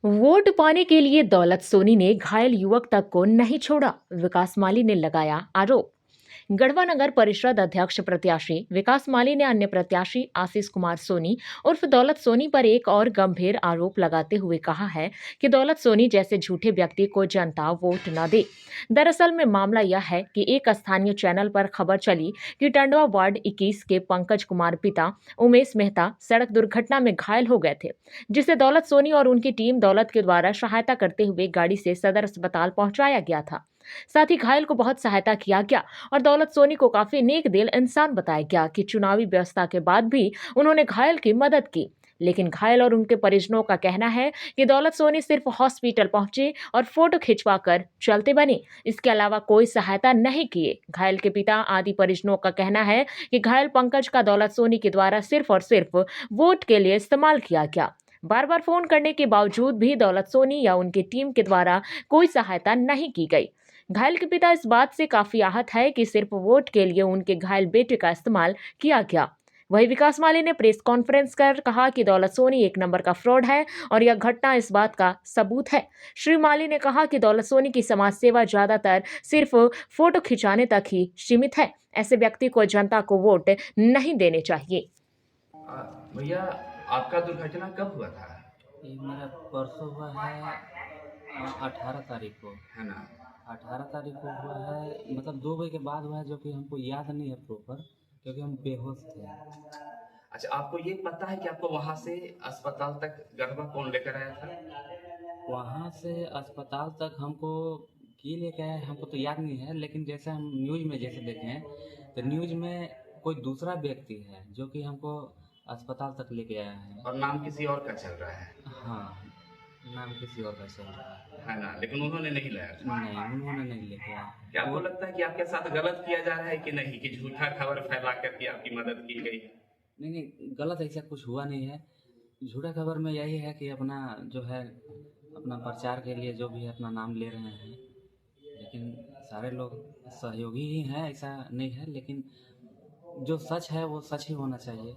Vote पाने के लिए दौलत सोनी ने घायल युवक तक को नहीं छोड़ा, विकास माली ने लगाया आरोप। गढ़वा नगर परिषद अध्यक्ष प्रत्याशी विकास माली ने अन्य प्रत्याशी आशीष कुमार सोनी उर्फ दौलत सोनी पर एक और गंभीर आरोप लगाते हुए कहा है कि दौलत सोनी जैसे झूठे व्यक्ति को जनता वोट न दे। दरअसल में मामला यह है कि एक स्थानीय चैनल पर खबर चली कि टंडवा वार्ड 21 के पंकज कुमार पिता उमेश मेहता सड़क दुर्घटना में घायल हो गए थे, जिसे दौलत सोनी और उनकी टीम दौलत के द्वारा सहायता करते हुए गाड़ी से सदर अस्पताल पहुंचाया गया था। साथ ही घायल को बहुत सहायता किया गया और दौलत सोनी को काफी नेक दिल इंसान बताया गया कि चुनावी व्यवस्था के बाद भी उन्होंने घायल की मदद की। लेकिन घायल और उनके परिजनों का कहना है कि दौलत सोनी सिर्फ हॉस्पिटल पहुंचे और फोटो खिंचवा कर चलते बने, इसके अलावा कोई सहायता नहीं किए। घायल के पिता आदि परिजनों का कहना है कि घायल पंकज का दौलत सोनी के द्वारा सिर्फ और सिर्फ वोट के लिए इस्तेमाल किया गया। बार बार फोन करने के बावजूद भी दौलत सोनी या उनकी टीम के द्वारा कोई सहायता नहीं की गई। घायल के पिता इस बात से काफी आहत है कि सिर्फ वोट के लिए उनके घायल बेटे का इस्तेमाल किया गया। वहीं विकास माली ने प्रेस कॉन्फ्रेंस कर कहा कि दौलत सोनी एक नंबर का फ्रॉड है और यह घटना इस बात का सबूत है। श्री माली ने कहा कि दौलत सोनी की समाज सेवा ज्यादातर सिर्फ फोटो खिंचाने तक ही सीमित है। ऐसे व्यक्ति को जनता को वोट नहीं देने चाहिए। भैया, आपका दुर्घटना कब हुआ था? ये मेरा परसों हुआ है 18 तारीख को, है ना? 18 तारीख को हुआ है, मतलब 2 बजे के बाद हुआ है, जो कि हमको याद नहीं है प्रॉपर, क्योंकि हम बेहोश थे। अच्छा, आपको ये पता है कि आपको वहाँ से अस्पताल तक गढ़वा कौन लेकर आया था? वहाँ से अस्पताल तक हमको की लेके आए हमको तो याद नहीं है, लेकिन जैसे हम न्यूज़ में जैसे देखे हैं तो न्यूज़ में कोई दूसरा व्यक्ति है जो कि हमको अस्पताल तक लेके आया है। और नाम किसी और का चल रहा है? हाँ, नाम किसी और का चल रहा है ना? लेकिन उन्होंने नहीं लाया था? नहीं, उन्होंने नहीं लेके आया। क्या आपको लगता है कि आपके साथ गलत किया जा रहा है कि नहीं, कि झूठा खबर फैला करके आपकी मदद की गई? नहीं, गलत ऐसा कुछ हुआ नहीं है। झूठा खबर में यही है कि अपना जो है अपना प्रचार के लिए जो भी अपना नाम ले रहे हैं, लेकिन सारे लोग सहयोगी ही हैं, ऐसा नहीं है, लेकिन जो सच है वो सच ही होना चाहिए।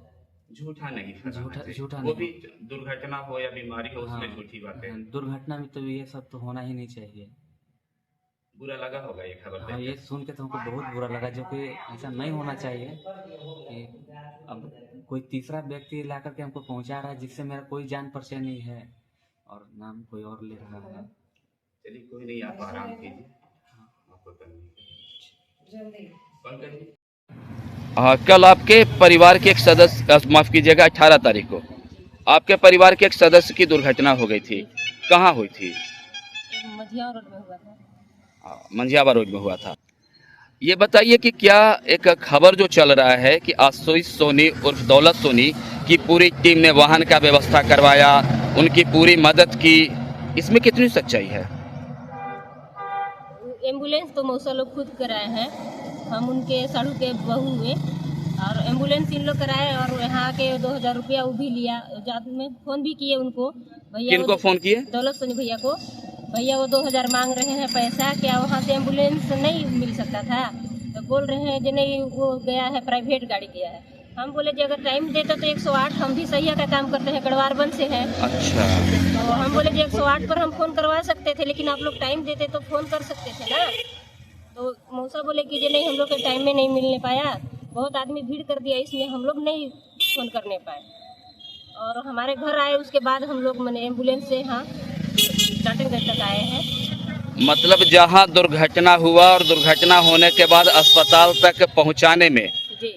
झूठा नहीं फैलाना चाहिए। झूठा वो नहीं। भी दुर्घटना हो या बीमारी हो, उसमें हाँ, झूठी बातें। हाँ, दुर्घटना में तो ये सब तो होना ही नहीं चाहिए। बुरा लगा होगा ये खबर हाँ, देख ये सुन के तो हमको बहुत बुरा लगा, जो कि ऐसा नहीं होना चाहिए कि अब कोई तीसरा व्यक्ति ला करके हमको पहुंचा रहा है, जिससे मेरा कोई जान परिचय नहीं है और नाम कोई और ले रहा है। चलिए, कोई नहीं, आप आराम कीजिए, आपको तकलीफ पंकज जी। कल आपके परिवार के एक सदस्य, माफ कीजिएगा, 18 तारीख को आपके परिवार के एक सदस्य की दुर्घटना हो गई थी। कहाँ हुई थी? मंझियावा रोड में हुआ था। मंझियावा रोड में हुआ था। ये बताइए कि क्या एक खबर जो चल रहा है कि आशीष सोनी उर्फ दौलत सोनी की पूरी टीम ने वाहन का व्यवस्था करवाया, उनकी पूरी मदद की, इसमें कितनी सच्चाई है? एम्बुलेंस तो मौसा लोग खुद कराए हैं, हम उनके साढ़ू के बहू हुए और एम्बुलेंस इन लोग कराए और यहाँ के 2000 रुपया वो भी लिया। में फ़ोन भी किए उनको, भैया किनको फ़ोन किए? दौलत सोनी भैया को। भैया वो 2000 मांग रहे हैं पैसा, क्या वहाँ से एम्बुलेंस नहीं मिल सकता था? तो बोल रहे हैं कि नहीं, वो गया है प्राइवेट गाड़ी गया है। हम बोले कि अगर टाइम देते तो 108, हम भी सही का काम करते हैं, गढ़वारबंद से हैं। अच्छा। तो हम बोले कि 108 पर हम फ़ोन करवा सकते थे, लेकिन आप लोग टाइम देते तो फ़ोन कर सकते थे ना। तो मौसा बोले कि जे नहीं, हम लोग के टाइम में नहीं मिलने पाया, बहुत आदमी भीड़ कर दिया, इसमें हम लोग नहीं फ़ोन करने पाए। और हमारे घर आए उसके बाद हम लोग मैंने एम्बुलेंस से यहाँ टाटनगंज तक आए हैं। मतलब जहाँ दुर्घटना हुआ और दुर्घटना होने के बाद अस्पताल तक पहुँचाने में जी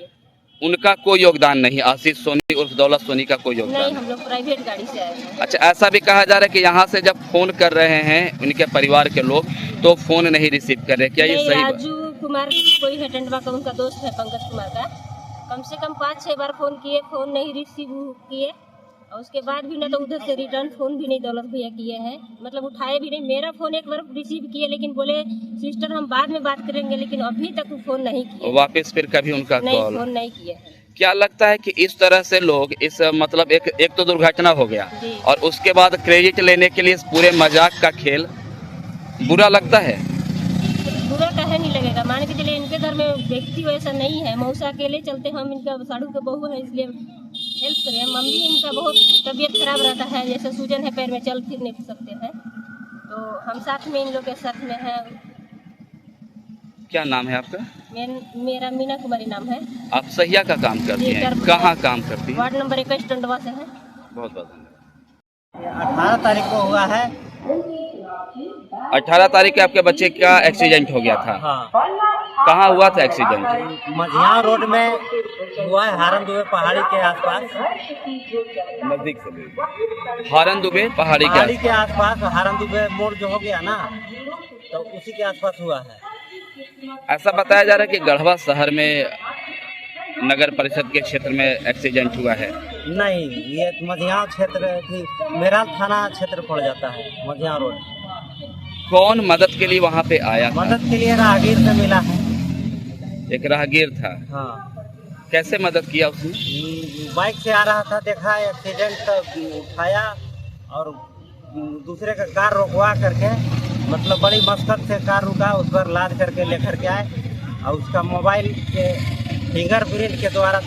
उनका कोई योगदान नहीं, आशीष सोनी उर्फ दौलत सोनी का कोई योगदान नहीं, हम लोग प्राइवेट गाड़ी से आए हैं। अच्छा, ऐसा भी कहा जा रहा है कि यहाँ से जब फोन कर रहे हैं उनके परिवार के लोग तो फोन नहीं रिसीव कर रहे, क्या ये सही बात? राजू कुमार कोई है टंडवा का, उनका दोस्त है पंकज कुमार का, कम से कम 5-6 बार फ़ोन किए, फ़ोन नहीं रिसीव किए और उसके बाद भी ना तो उधर से रिटर्न फ़ोन भी नहीं दौलत भैया किए हैं, मतलब उठाए भी नहीं। मेरा फ़ोन एक बार रिसीव किए, लेकिन बोले सिस्टर हम बाद में बात करेंगे, लेकिन अभी तक वो फ़ोन नहीं किए। वापस फिर कभी उनका नहीं, कॉल फ़ोन नहीं किए। क्या लगता है कि इस तरह से लोग इस मतलब एक तो दुर्घटना हो गया और उसके बाद क्रेडिट लेने के लिए इस पूरे मजाक का खेल बुरा लगता है? बुरा काहे नहीं लगेगा, मान के चलिए इनके घर में व्यक्ति वैसा नहीं है, मौसा अकेले चलते, हम इनका साढ़ू के बहू है, इसलिए हेल्प करें। मम्मी इनका बहुत तबीयत खराब रहता है, जैसे सूजन है पैर में, चल फिर नहीं सकते हैं, तो हम साथ में इन लोग के साथ में हैं। क्या नाम है आपका? मेरा मीना कुमारी नाम है। आप सहिया का काम करती जी, हैं, कर- कहाँ काम करती हैं? वार्ड नंबर 21 टंडवा से है। बहुत बहुत धन्यवाद। 18 तारीख को हुआ है। 18 तारीख को आपके बच्चे का एक्सीडेंट हो गया था। हाँ, कहाँ हुआ था एक्सीडेंट? मझिया रोड में हुआ है, हारन दुबे पहाड़ी के आसपास। नजदीक से हारन दुबे पहाड़ी पहाड़ी के के आसपास हारन दुबे मोड़ जो हो गया ना, तो उसी के आसपास हुआ है। ऐसा बताया जा रहा है कि गढ़वा शहर में नगर परिषद के क्षेत्र में एक्सीडेंट हुआ है। नहीं, ये मझिया क्षेत्र की मेराल थाना क्षेत्र पड़ जाता है, मझिया रोड। कौन मदद के लिए वहाँ पे आया था? मदद के लिए राहगीर से मिला है। एक राहगीर था। हाँ, कैसे मदद किया उसने? बाइक से आ रहा था, देखा एक्सीडेंट, तो उठाया और दूसरे का कार रोकवा करके, मतलब बड़ी मशक्कत से कार रुका, उस पर लाद करके लेकर के आए और उसका मोबाइल के फिंगरप्रिंट के द्वारा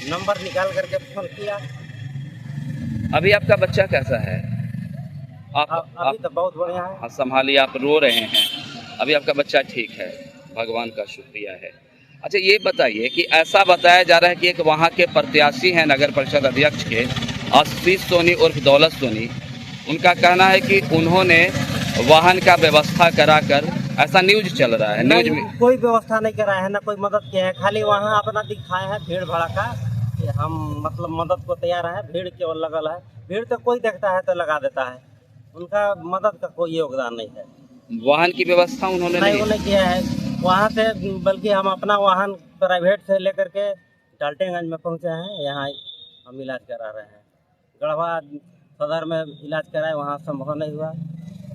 नंबर निकाल करके फोन किया। अभी आपका बच्चा कैसा है? अभी तो बहुत बढ़िया है। आप संभालिए, आप रो रहे हैं। अभी आपका बच्चा ठीक है, भगवान का शुक्रिया है। अच्छा ये बताइए कि ऐसा बताया जा रहा है कि एक वहाँ के प्रत्याशी हैं नगर परिषद अध्यक्ष के, आशीष सोनी उर्फ दौलत सोनी, उनका कहना है कि उन्होंने वाहन का व्यवस्था कराकर, ऐसा न्यूज चल रहा है, न्यूज में कोई व्यवस्था नहीं कराया है, ना कोई मदद किया है, खाली वहाँ अपना दिखाए हैं भीड़ भड़का कि हम मतलब मदद को तैयार है, भीड़ केवल लगल है। भीड़ तो कोई देखता है तो लगा देता है, उनका मदद का कोई योगदान नहीं है। वाहन की व्यवस्था उन्होंने नहीं नहीं उन्हें किया है वहाँ से, बल्कि हम अपना वाहन प्राइवेट से लेकर के डाल्टनगंज में पहुँचे हैं। यहाँ हम इलाज करा रहे हैं। गढ़वा सदर में इलाज कराए, वहाँ संभव नहीं हुआ।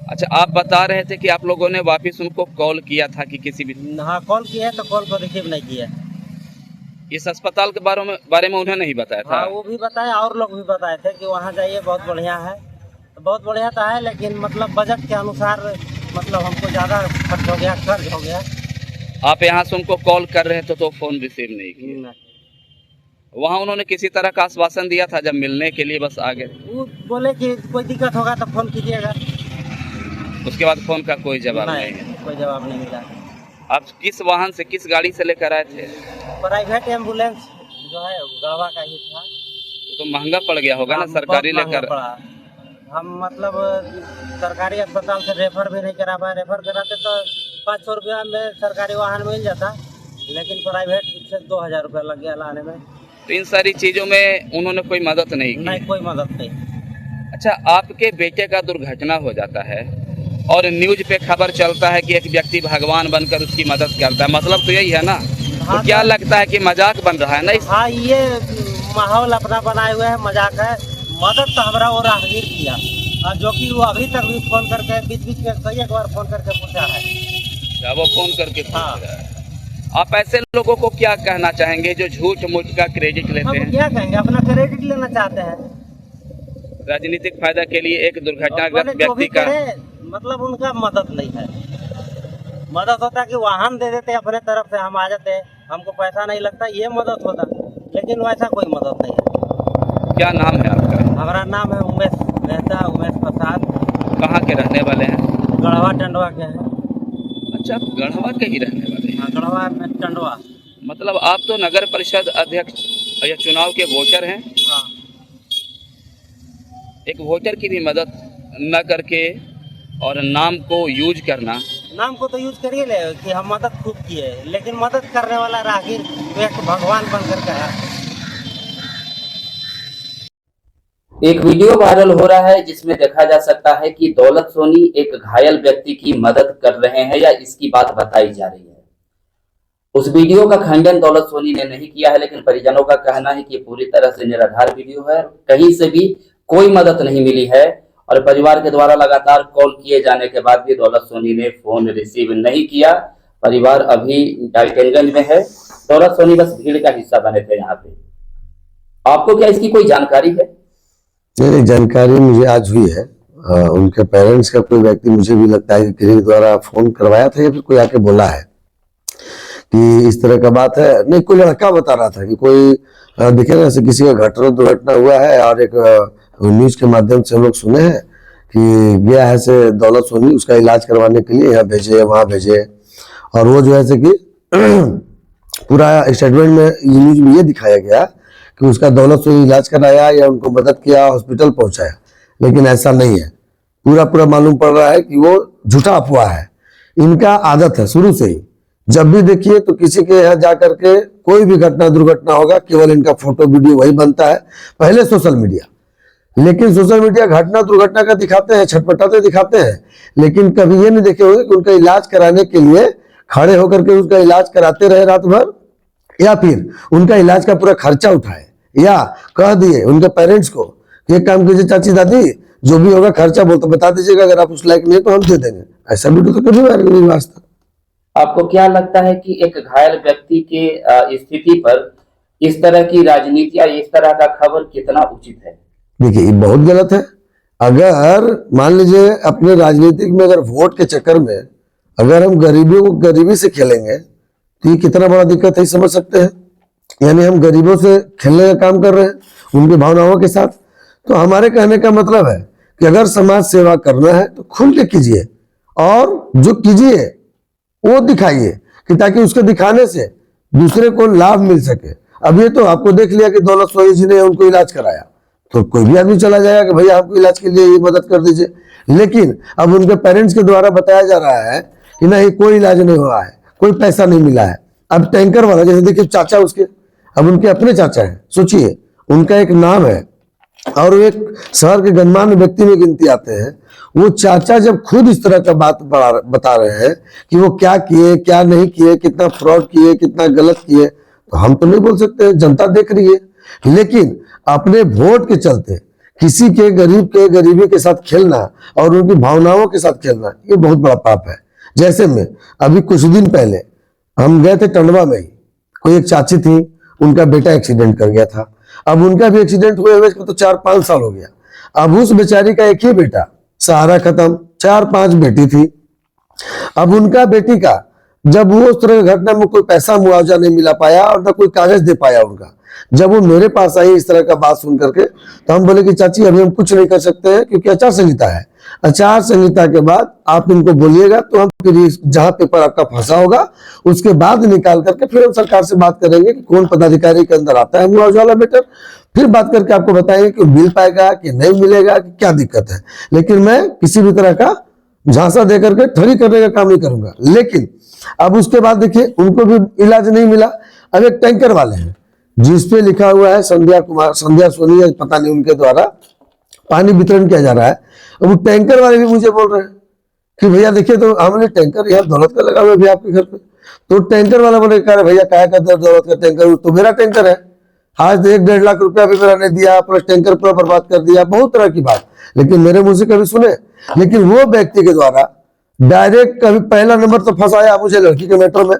अच्छा आप बता रहे थे कि आप लोगों ने वापस उनको कॉल किया था कि किसी भी, हाँ कॉल किया है, तो कॉल को रिसीव नहीं किया। इस अस्पताल के बारे में उन्हें नहीं बताया था? हाँ वो भी बताया, और लोग भी बताए थे कि वहाँ जाइए, बहुत बढ़िया है। तो बहुत बढ़िया तो है, लेकिन मतलब बजट के अनुसार मतलब हमको ज़्यादा खर्च हो गया, खर्च हो गया। आप यहाँ से उनको कॉल कर रहे थे तो फोन रिसीव नहीं किया? वहाँ उन्होंने किसी तरह का आश्वासन दिया था जब मिलने के लिए बस आ गए? वो बोले कि कोई दिक्कत होगा तो फोन कीजिएगा। उसके बाद फोन का कोई जवाब नहीं है? कोई जवाब नहीं मिला। आप किस वाहन से, किस गाड़ी से लेकर आए थे? प्राइवेट एम्बुलेंस जो है गढ़वा का ही था। तो महंगा पड़ गया होगा ना सरकारी बहुत महंगा लेकर? पड़ा। हम मतलब सरकारी अस्पताल से रेफर भी नहीं करा पाए। रेफर कराते तो 500 रुपया में सरकारी वाहन मिल जाता, लेकिन प्राइवेट से 2000 रुपया लग गया लाने में। तो इन सारी चीजों में उन्होंने कोई मदद नहीं की? नहीं, कोई मदद नहीं। अच्छा आपके बेटे का दुर्घटना हो जाता है और न्यूज पे खबर चलता है कि एक व्यक्ति भगवान बनकर उसकी मदद करता है, मतलब तो यही है ना? तो क्या लगता है कि मजाक बन रहा है ना? हाँ, ये माहौल अपना बनाए हुए है, मजाक है। मदद तो हमारा वो राहगीर किया, और जो कि वो अभी तक भी फोन करके बीच बीच में कई एक बार फोन करके पूछा है। वो फोन करके हाँ। पूछ रहा है। आप ऐसे लोगों को क्या कहना चाहेंगे जो झूठ मूठ का क्रेडिट लेते हम हैं? क्या कहेंगे, अपना क्रेडिट लेना चाहते हैं। राजनीतिक फायदा के लिए एक दुर्घटनाग्रस्त अपने जो भी व्यक्ति का, करे, मतलब उनका मदद नहीं है। मदद होता कि वाहन दे देते अपने तरफ से, हम आ जाते, हमको पैसा नहीं लगता, ये मदद होता, लेकिन वैसा कोई मदद नहीं है। क्या नाम है आपका? हमारा नाम है उमेश मेहता, उमेश प्रसाद। कहाँ के रहने वाले हैं? गढ़वा टंडवा के हैं। अच्छा आप गढ़वा के ही रहने वाले हैं? हाँ, गढ़वा में टंडवा। मतलब आप तो नगर परिषद अध्यक्ष या चुनाव के वोटर हैं। हाँ, एक वोटर की भी मदद न करके और नाम को यूज करना, नाम को तो यूज करिए ले कि हम मदद खूब किए, लेकिन मदद करने वाला राहगीर तो एक भगवान बनकर के है। एक वीडियो वायरल हो रहा है जिसमें देखा जा सकता है कि दौलत सोनी एक घायल व्यक्ति की मदद कर रहे हैं या इसकी बात बताई जा रही है। उस वीडियो का खंडन दौलत सोनी ने नहीं किया है, लेकिन परिजनों का कहना है कि ये पूरी तरह से निराधार वीडियो है, कहीं से भी कोई मदद नहीं मिली है और परिवार के द्वारा लगातार कॉल किए जाने के बाद भी दौलत सोनी ने फोन रिसीव नहीं किया। परिवार अभी डाल्टनगंज में है। दौलत सोनी बस भीड़ का हिस्सा बने थे यहाँ पे। आपको क्या इसकी कोई जानकारी है? नहीं, जानकारी मुझे आज हुई है। उनके पेरेंट्स का कोई व्यक्ति, मुझे भी लगता है कि किसी के द्वारा फोन करवाया था या फिर कोई आके बोला है कि इस तरह का बात है। नहीं, कोई लड़का बता रहा था कि कोई देखिए ना, ऐसे किसी का घटना दुर्घटना हुआ है और एक न्यूज के माध्यम से हम लोग सुने हैं कि गया है से दौलत सोनी उसका इलाज करवाने के लिए यहाँ भेजे वहाँ भेजे, और वो जो है से कि पूरा स्टेटमेंट में न्यूज में ये दिखाया गया कि उसका दौलत सोनी इलाज कराया या उनको मदद किया, हॉस्पिटल पहुंचाया, लेकिन ऐसा नहीं है। पूरा मालूम पड़ रहा है कि वो झूठा अफवाह है। इनका आदत है शुरू से ही, जब भी देखिए तो किसी के यहाँ जाकर के कोई भी घटना दुर्घटना होगा, केवल इनका फोटो वीडियो वही बनता है, पहले सोशल मीडिया। लेकिन सोशल मीडिया घटना दुर्घटना का दिखाते हैं, छटपटाते दिखाते हैं, लेकिन कभी ये नहीं देखे होंगे कि उनका इलाज कराने के लिए खड़े होकर के उसका इलाज कराते रहे रात भर, या फिर उनका इलाज का पूरा खर्चा उठाए, या कह दिए उनके पेरेंट्स को कि एक काम कीजिए चाची दादी, जो भी होगा खर्चा बोलते बता दीजिएगा, अगर आप उस लायक नहीं तो हम दे देंगे। ऐसा वीडियो तो कभी वायरल नहीं हुआ आज तक। आपको क्या लगता है कि एक घायल व्यक्ति के स्थिति पर इस तरह की राजनीति या इस तरह का खबर कितना उचित है? देखिए, ये बहुत गलत है। अगर मान लीजिए अपने राजनीतिक में अगर वोट के चक्कर में अगर हम गरीबों को गरीबी से खेलेंगे तो ये कितना बड़ा दिक्कत है, समझ सकते हैं। यानी हम गरीबों से खेलने का काम कर रहे हैं, उनकी भावनाओं के साथ। तो हमारे कहने का मतलब है कि अगर समाज सेवा करना है तो खुल के कीजिए, और जो कीजिए वो दिखाइए, कि ताकि उसके दिखाने से दूसरे को लाभ मिल सके। अब ये तो आपको देख लिया कि दौलत सोनी जी ने उनको इलाज कराया, तो कोई भी आदमी चला जाएगा कि भैया आपको इलाज के लिए ये मदद कर दीजिए। लेकिन अब उनके पेरेंट्स के द्वारा बताया जा रहा है कि नहीं, कोई इलाज नहीं हुआ है, कोई पैसा नहीं मिला है। अब टैंकर वाला, जैसे देखिए चाचा उसके, अब उनके अपने चाचा हैं, सोचिए उनका एक नाम है और वो एक शहर के गणमान्य व्यक्ति में गिनती आते हैं। वो चाचा जब खुद इस तरह का बात बता रहे हैं कि वो क्या किए क्या नहीं किए, कितना फ्रॉड किए, कितना गलत किए, तो हम तो नहीं बोल सकते, जनता देख रही है। लेकिन अपने वोट के चलते किसी के गरीब के गरीबी के साथ खेलना और उनकी भावनाओं के साथ खेलना, ये बहुत बड़ा पाप है। जैसे में अभी कुछ दिन पहले हम गए थे टंडवा में ही, कोई एक चाची थी, उनका बेटा एक्सीडेंट कर गया था। अब उनका भी एक्सीडेंट हुए हुए तो 4-5 साल हो गया। अब उस बेचारी का एक ही बेटा, सहारा खत्म, 4-5 बेटी थी। अब उनका बेटी का जब वो उस तरह की घटना में कोई पैसा मुआवजा नहीं मिला पाया और न कोई कागज दे पाया उनका, जब वो मेरे पास आई इस तरह का बात सुन करके, तो हम बोले कि चाची अभी हम कुछ नहीं कर सकते हैं, क्योंकि आचार संहिता है। आचार संहिता के बाद आप इनको बोलिएगा तो हम फिर जहां पेपर आपका फंसा होगा उसके बाद निकाल करके फिर हम सरकार से बात करेंगे कि कौन पदाधिकारी के अंदर आता है मुआवजा वाला मैटर, फिर बात करके आपको बताएंगे कि मिल पाएगा कि नहीं मिलेगा, कि क्या दिक्कत है। लेकिन मैं किसी भी तरह का झांसा दे करके ठगी करने का काम नहीं करूंगा। लेकिन अब उसके बाद देखिए उनको भी इलाज नहीं मिला। अब एक टैंकर वाले हैं जिसपे लिखा हुआ है संध्या सोनी, पता नहीं उनके द्वारा पानी वितरण किया जा रहा है। अब वो टैंकर वाले भी मुझे बोल रहे हैं कि भैया देखिए, तो हमने टैंकर यहाँ दौलत का लगा हुआ है आपके घर पे। तो टैंकर वाला बोले कह रहे भैया क्या का दौलत का टैंकर, तो मेरा टैंकर है, आज 1-1.5 लाख रुपया भी मेरा नहीं दिया, प्लस टैंकर पूरा बर्बाद कर दिया, बहुत तरह की बात। लेकिन मेरे मुंह से कभी सुने। लेकिन वो व्यक्ति के द्वारा डायरेक्ट कभी पहला नंबर तो फंसाया मुझे लड़की के मैटर में,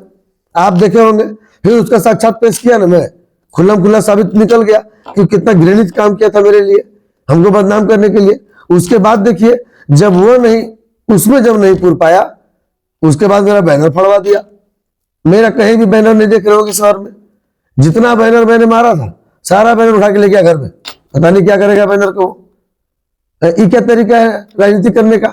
आप देखे होंगे। फिर उसका साक्षात पेश किया ना, मैं खुल्लम खुल्ला साबित निकल गया कि कितना घृणित काम किया था मेरे लिए, हमको बदनाम करने के लिए। उसके बाद देखिए जब वो नहीं, उसमें जब नहीं पूर पाया, उसके बाद मेरा बैनर फड़वा दिया। मेरा कहीं भी बैनर नहीं देख रहे होगे शहर में, जितना बैनर मैंने मारा था सारा बैनर उठा के ले गया घर में। पता नहीं क्या करेगा बैनर को। ये क्या तरीका है राजनीति करने का।